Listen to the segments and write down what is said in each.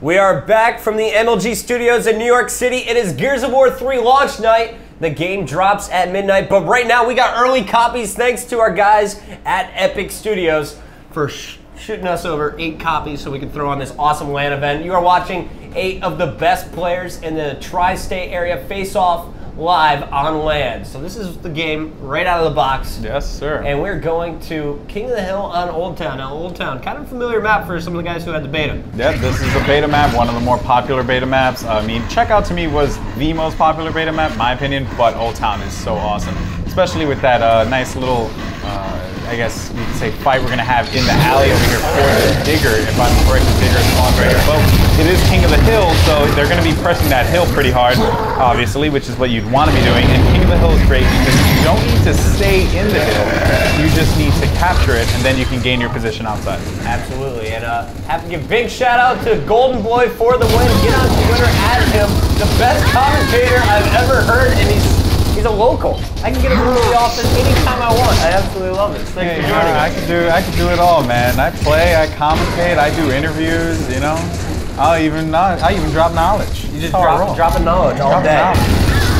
We are back from the MLG studios in New York City. It is Gears of War 3 launch night. The game drops at midnight, but right now we got early copies thanks to our guys at Epic Studios for shooting us over 8 copies so we can throw on this awesome LAN event. You are watching 8 of the best players in the tri-state area face off live on LAN. So this is the game right out of the box. Yes, sir. And we're going to King of the Hill on Old Town. Now, Old Town, kind of a familiar map for some of the guys who had the beta. Yeah, this is the beta map, one of the more popular beta maps. I mean, Checkout to me was the most popular beta map, in my opinion, but Old Town is so awesome. Especially with that nice little, I guess you could say, fight we're going to have in the alley over here for the Digger. If I'm correct, the Digger spawns right here. But it is King of the Hill, so they're going to be pressing that hill pretty hard, obviously, which is what you'd want to be doing. And King of the Hill is great because you don't need to stay in the hill. You just need to capture it, and then you can gain your position outside. Absolutely. And have to give big shout out to Golden Boy for the win. Get on Twitter at him. The best commentator I've ever heard, and he's a local. I can get him into the office anytime I want. I absolutely love it. Thanks for joining us. I can do it all, man. I play, I commentate, I do interviews, you know. I even drop knowledge. You just dropping knowledge all day. That's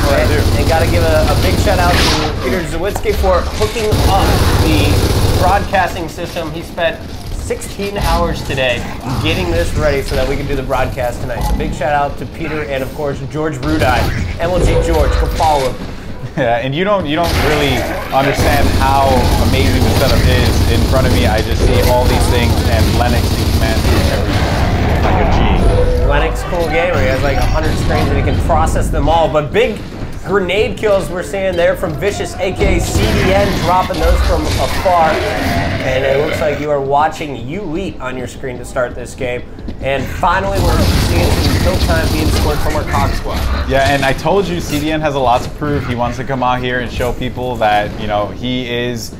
what I do. And got to give a big shout out to Peter Zawitsky for hooking up the broadcasting system. He spent 16 hours today getting this ready so that we can do the broadcast tonight. So big shout out to Peter and of course George Rudai, MLG George. Go follow him. Yeah, and you don't really understand how amazing the setup is. In front of me, I just see all these things and Lennox and command everything like a G. Lennox, cool gamer. He has like 100 screens and he can process them all. But big grenade kills we're seeing there from Vicious, aka CDN, dropping those from afar. And it looks like you are watching GoW3 on your screen to start this game. And finally, we're seeing some kill time being scored from our COG squad. Yeah, and I told you CDN has a lot to prove. He wants to come out here and show people that, you know, he is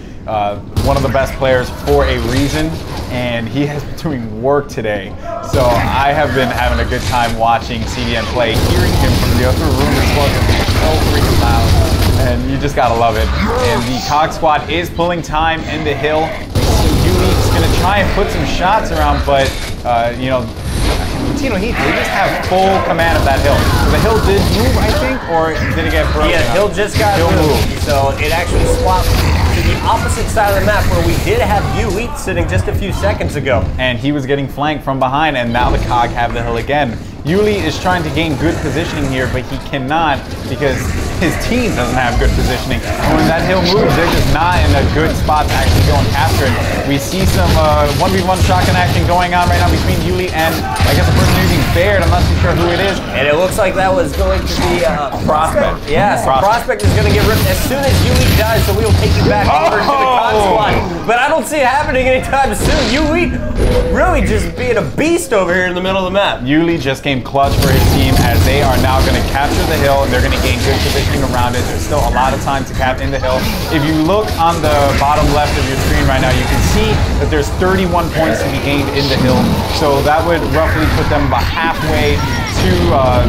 one of the best players for a reason, and he has been doing work today. So I have been having a good time watching CDN play, hearing him from the other room as well. It's so freaking loud, and you just gotta love it. And the COG squad is pulling time in the hill. GoW3 is gonna try and put some shots around, but you know, Tino Heat, they just have full command of that hill. So the hill did move, I think, or did it get broken? Yeah, hill just got moved. So it actually swapped to the opposite side of the map where we did have GoW3 sitting just a few seconds ago. And he was getting flanked from behind, and now the COG have the hill again. GoW3 is trying to gain good positioning here, but he cannot because his team doesn't have good positioning. And when that hill moves, they're just not in a good spot to actually go and capture it. We see some 1v1 shotgun action going on right now between GoW3 and I guess the person using Baird. I'm not too sure who it is. And it looks like that was going to be Prospect. Yeah, so Prospect is going to get ripped as soon as GoW3 dies, so we will take you back over to the COG squad. But I don't see it happening anytime soon. GoW3 really just being a beast over here in the middle of the map. GoW3 just came clutch for his team as they are now going to capture the hill and they're going to gain good positioning around it. There's still a lot of time to cap in the hill. If you look on the bottom left of your screen right now, you can see that there's 31 points to be gained in the hill. So that would roughly put them about halfway to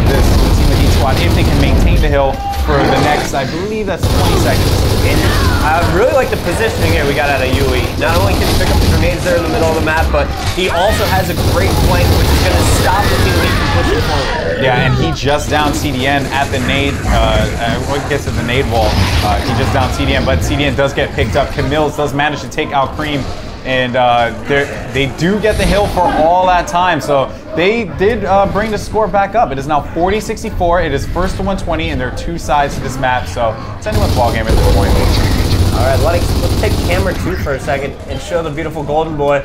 this Team of Heat squad if they can maintain the hill for the next, I believe that's 20 seconds. And I really like the positioning here we got out of GoW3. Not only can he pick up the grenades there in the middle of the map, but he also has a great flank which is going to stop the Team of Heat from pushing forward. Yeah, and he just downed CDN at the nade, what gets to the nade wall. He just downed CDN, but CDN does get picked up. Camille's does manage to take out Cream, and they do get the hill for all that time. So they did bring the score back up. It is now 40-64. It is first to 120, and there are 2 sides to this map. So it's anyone's ball game at this point. All right, let's take camera 2 for a second and show the beautiful Golden Boy.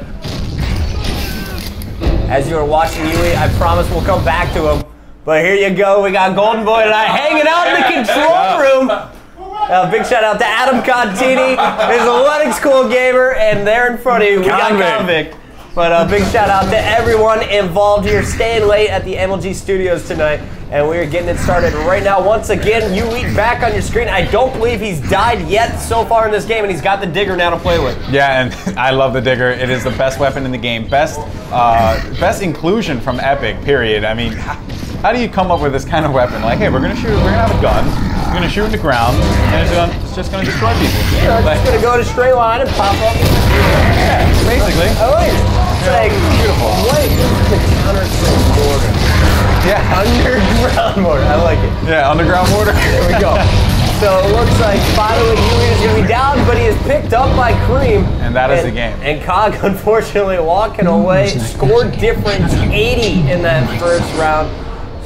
As you are watching GoW3, I promise we'll come back to him. But here you go. We got Golden Boy tonight hanging out in the control room. Big shout out to Adam Contini. There's a Lennox Cool Gamer, and there in front of you, we got Convict. But big shout out to everyone involved here, staying late at the MLG studios tonight. And we are getting it started right now. Once again, GoW3 back on your screen. I don't believe he's died yet so far in this game, and he's got the Digger now to play with. Yeah, and I love the Digger. It is the best weapon in the game. Best inclusion from Epic, period. I mean, how do you come up with this kind of weapon? Like, hey, we're gonna have a gun, we're gonna shoot in the ground, and it's just gonna destroy people. Yeah, it's gonna go in a straight line and pop up. Yeah, basically. Oh, wait. It's like, beautiful. Wait, this is the Counter-Strike border. Yeah. Underground mortar. I like it. Yeah, underground mortar. There we go. So it looks like finally Yuli is going to be down, but he is picked up by Cream. And that is the game. And Cog, unfortunately, walking away. Scored difference 80 in that first round.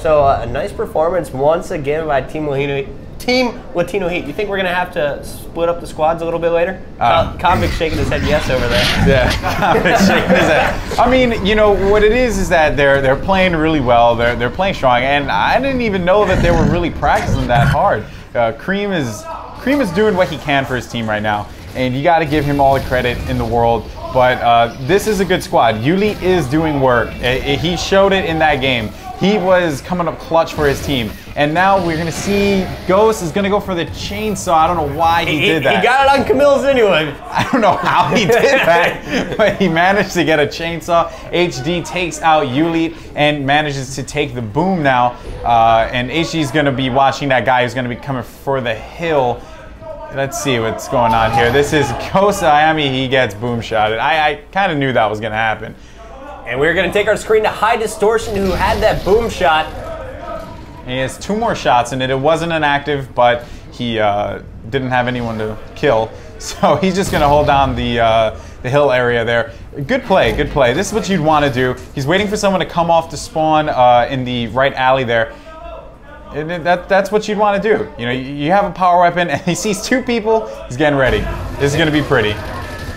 So a nice performance once again by Team Latino Heat. You think we're going to have to split up the squads a little bit later? Convict's shaking his head yes over there. Yeah, Convict's shaking his head. I mean, you know, what it is that they're playing really well. They're playing strong. And I didn't even know that they were really practicing that hard. Cream is doing what he can for his team right now, and you got to give him all the credit in the world. But this is a good squad. Yuli is doing work. He showed it in that game. He was coming up clutch for his team, and now we're gonna see Ghost is gonna go for the chainsaw. I don't know why he did that. He got it on Camille's anyway. I don't know how he did that, but he managed to get a chainsaw. HD takes out Yuli and manages to take the boom now. And HD is gonna be watching that guy who's gonna be coming for the hill. Let's see what's going on here. This is Ghost Miami. He gets boom shotted. I kind of knew that was gonna happen. And we're going to take our screen to High Distortion, who had that boom shot. He has 2 more shots in it. It wasn't an active, but he didn't have anyone to kill. So he's just going to hold down the hill area there. Good play, good play. This is what you'd want to do. He's waiting for someone to come off the spawn in the right alley there. And that's what you'd want to do. You know, you have a power weapon, and he sees 2 people. He's getting ready. This is going to be pretty.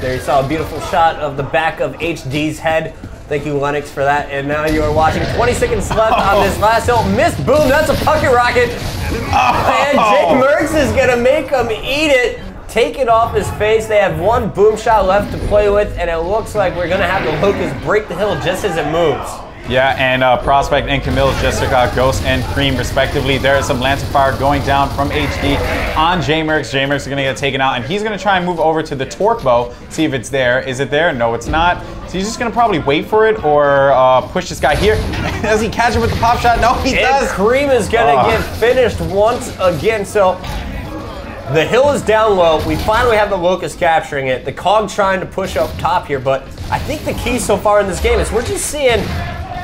There you saw a beautiful shot of the back of HD's head. Thank you, Lennox, for that. And now you are watching 20 seconds left on this last hill. Missed boom. That's a pocket rocket. And Jake Merckx is going to make him eat it. Take it off his face. They have 1 boom shot left to play with, and it looks like we're going to have the Locust break the hill just as it moves. Yeah, and Prospect and Camille just took out Ghost and Cream respectively. There is some Lancer Fire going down from HD on J-Merckx. J-Merckx is going to get taken out, and he's going to try and move over to the Torque Bow, see if it's there. Is it there? No, it's not. So he's just going to probably wait for it or push this guy here. Does he catch him with the pop shot? No, he does. Cream is going to get finished once again. So the hill is down low. We finally have the Locust capturing it. The Cog trying to push up top here, but I think the key so far in this game is we're just seeing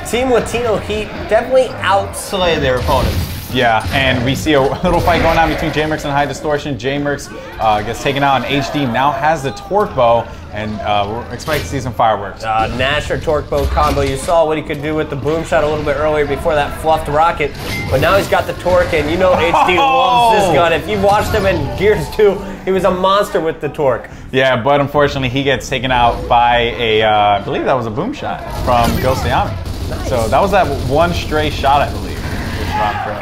Team Latino Heat definitely outslay their opponents. Yeah, and we see a little fight going on between J-Merckx and High Distortion. J-Merckx gets taken out, and HD now has the Torque Bow, and we're expecting to see some fireworks. Nasher Torque Bow combo. You saw what he could do with the boom shot a little bit earlier before that fluffed rocket, but now he's got the Torque, and you know HD loves this gun. If you've watched him in Gears 2, he was a monster with the Torque. Yeah, but unfortunately he gets taken out by a, I believe that was a boom shot from GoW3. Nice. So that was that 1 stray shot, I believe.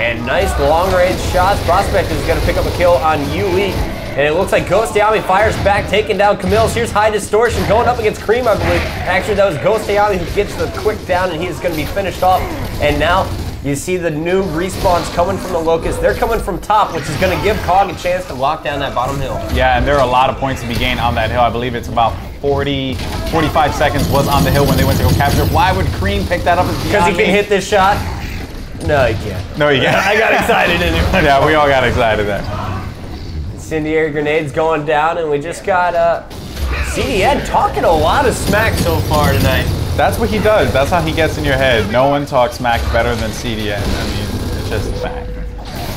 And nice long-range shots. Prospect is going to pick up a kill on Yuli. And it looks like GoW3 fires back, taking down Camille. Here's High Distortion going up against Cream, I believe. Actually, that was GoW3 who gets the quick down, and he's going to be finished off. And now you see the new respawns coming from the Locust. They're coming from top, which is going to give Cog a chance to lock down that bottom hill. Yeah, and there are a lot of points to be gained on that hill. I believe it's about 45 seconds was on the hill when they went to go capture. Why would Cream pick that up? Because he can hit this shot? No, he can't. No, he can't. I got excited anyway. Yeah, we all got excited there. Incendiary grenades going down, and we just got CDN talking a lot of smack so far tonight. That's what he does. That's how he gets in your head. No one talks smack better than CDN. I mean, it's just a fact.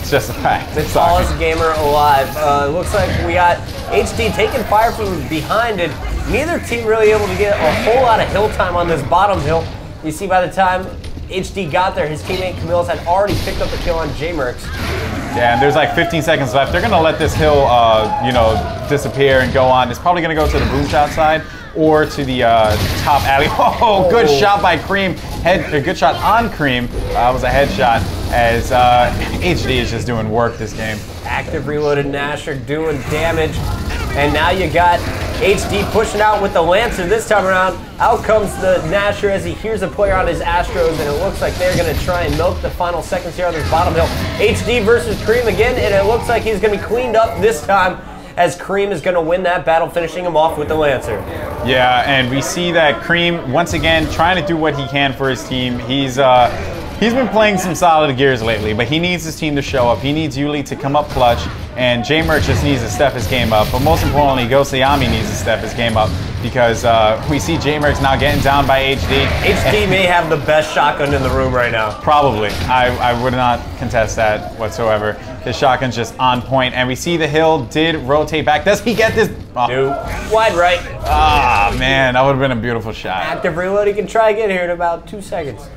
It's just a fact. The tallest gamer alive. Looks like we got HD taking fire from behind, and neither team really able to get a whole lot of hill time on this bottom hill. You see, by the time HD got there, his teammate Camille's had already picked up the kill on J-Merckx. Yeah, and there's like 15 seconds left. They're gonna let this hill, you know, disappear and go on. It's probably gonna go to the boom shot side or to the top alley. Oh, good shot by Cream. Good shot on Cream. Was a headshot as HD is just doing work this game. Active reloaded Nasher doing damage. And now you got HD pushing out with the Lancer this time around. Out comes the Nasher as he hears a player on his Astros, and it looks like they're going to try and milk the final seconds here on this bottom hill. HD versus Cream again, and it looks like he's going to be cleaned up this time as Cream is going to win that battle, finishing him off with the Lancer. Yeah, and we see that Cream, once again, trying to do what he can for his team. He's been playing some solid Gears lately, but he needs his team to show up. He needs Yuli to come up clutch, and J-Merckx just needs to step his game up. But most importantly, GoW3 needs to step his game up. because we see J-Merx now getting down by HD. HD may have the best shotgun in the room right now. Probably. I would not contest that whatsoever. His shotgun's just on point, and we see the hill did rotate back. Does he get this? Oh. Nope. Wide right. Ah, man, that would have been a beautiful shot. Active reload, he can try again here in about 2 seconds.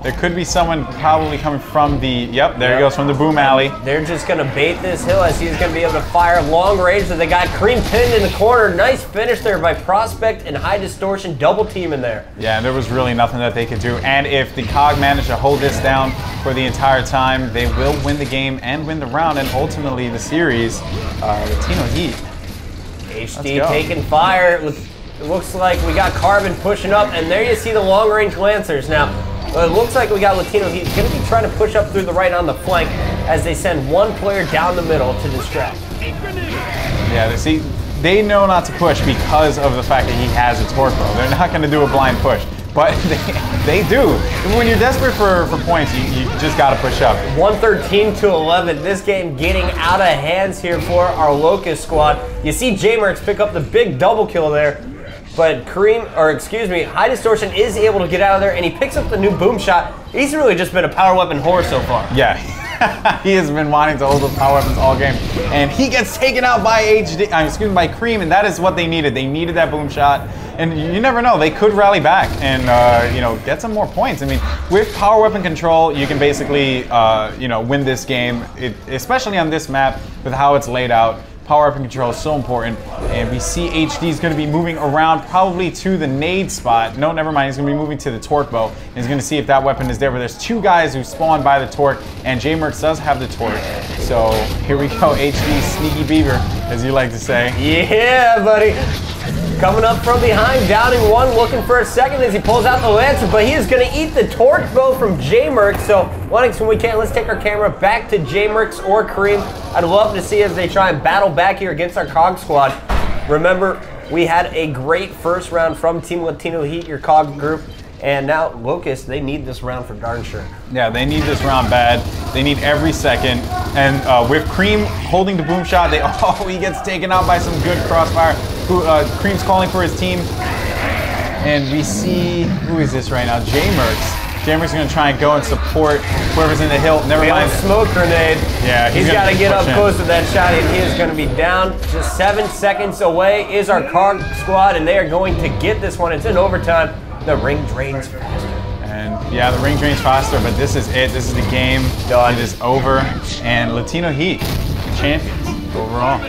There could be someone probably coming from the, yep, there he goes from the boom alley. They're just going to bait this hill as he's going to be able to fire long range. So they got Cream pinned in the corner. Nice finish there by Prospect and High Distortion double team in there. Yeah, and there was really nothing that they could do. And if the COG manage to hold this down for the entire time, they will win the game and win the round and ultimately the series. Latino Heat. HD taking fire. It looks like we got Carbon pushing up, and there you see the long range Lancers. Now, it looks like we got Latino Heat going to be trying to push up through the right on the flank as they send one player down the middle to distract. Yeah, they know not to push because of the fact that he has a torque bow. They're not going to do a blind push, but they do. When you're desperate for points, you just got to push up. 113-11. This game getting out of hands here for our Locust squad. You see J-Merx pick up the big double kill there. But High Distortion is able to get out of there, and he picks up the new boom shot. He's really just been a power weapon whore so far. Yeah, he has been wanting to hold those power weapons all game, and he gets taken out by by Cream, and that is what they needed. They needed that boom shot, and you never know, they could rally back and get some more points. I mean, with power weapon control, you can basically win this game, especially on this map with how it's laid out. Power weapon control is so important, and we see HD is going to be moving around probably to the nade spot. No, never mind. He's going to be moving to the torque bow, and he's going to see if that weapon is there. But there's two guys who spawn by the torque, and J-Merx does have the torque. So here we go, HD Sneaky Beaver, as you like to say. Yeah, buddy. Coming up from behind, downing one, looking for a second as he pulls out the Lancer, but he is going to eat the torque bow from J-Merx. So, Lennox, when we can, let's take our camera back to J-Merx or Cream. I'd love to see as they try and battle back here against our COG squad. Remember, we had a great first round from Team Latino Heat, your COG group. And now, Locust, they need this round for darn sure. Yeah, they need this round bad. They need every second. And with Cream holding the boom shot, he gets taken out by some good crossfire. Cream's calling for his team. And we see, who is this right now? J-Merx. J-Merx is going to try and go and support whoever's in the hill. Never mind. Smoke grenade. Yeah, he's got to get up close to that shot, and he is going to be down. Just 7 seconds away is our COG squad, and they are going to get this one. It's in overtime. The ring drains faster. And yeah, the ring drains faster, but this is it. This is the game. Done. It is over. And Latino Heat, champions overall.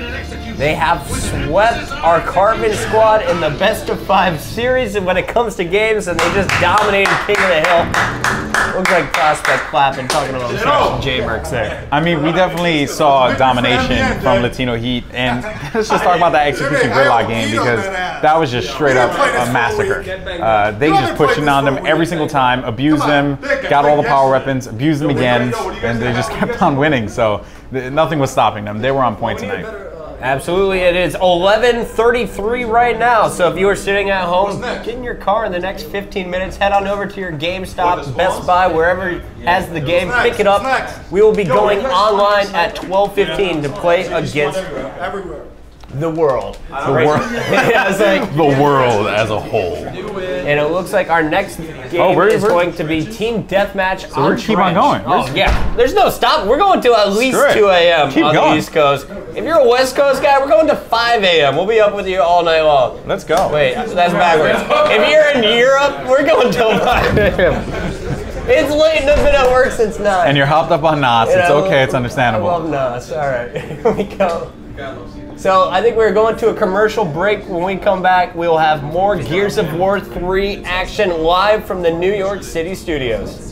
They have swept our Carbon squad in the best of 5 series, and when it comes to games, and they just dominated King of the Hill. Looks like Prospect clapping, talking about J-Merx there. I mean, we definitely saw domination from Latino Heat, and let's just talk about that execution gridlock game, because that was just straight up a massacre. They just pushed it on them every single time, abused them, got all the power weapons, abused them again, and they just kept on winning. So nothing was stopping them. They were on point tonight. Absolutely, it is 11:33 right now. So if you are sitting at home, get in your car in the next 15 minutes, head on over to your GameStop, Best Buy, wherever has the game, pick it up. We will be going online at 12:15 to play against the world. The world as a whole. And it looks like our next game is going to be Team Deathmatch on we're keep on going. Oh, yeah. There's no stop. We're going to at least 2 a.m. on the East Coast. If you're a West Coast guy, we're going to 5 a.m. We'll be up with you all night long. Let's go. Wait, that's backwards. If you're in Europe, we're going till 5 a.m. It's late and I've been at work since 9. And you're hopped up on NOS. It's okay. It's understandable. I love NOS. All right. Here we go. So I think we're going to a commercial break. When we come back, we will have more Gears of War 3 action live from the New York City studios.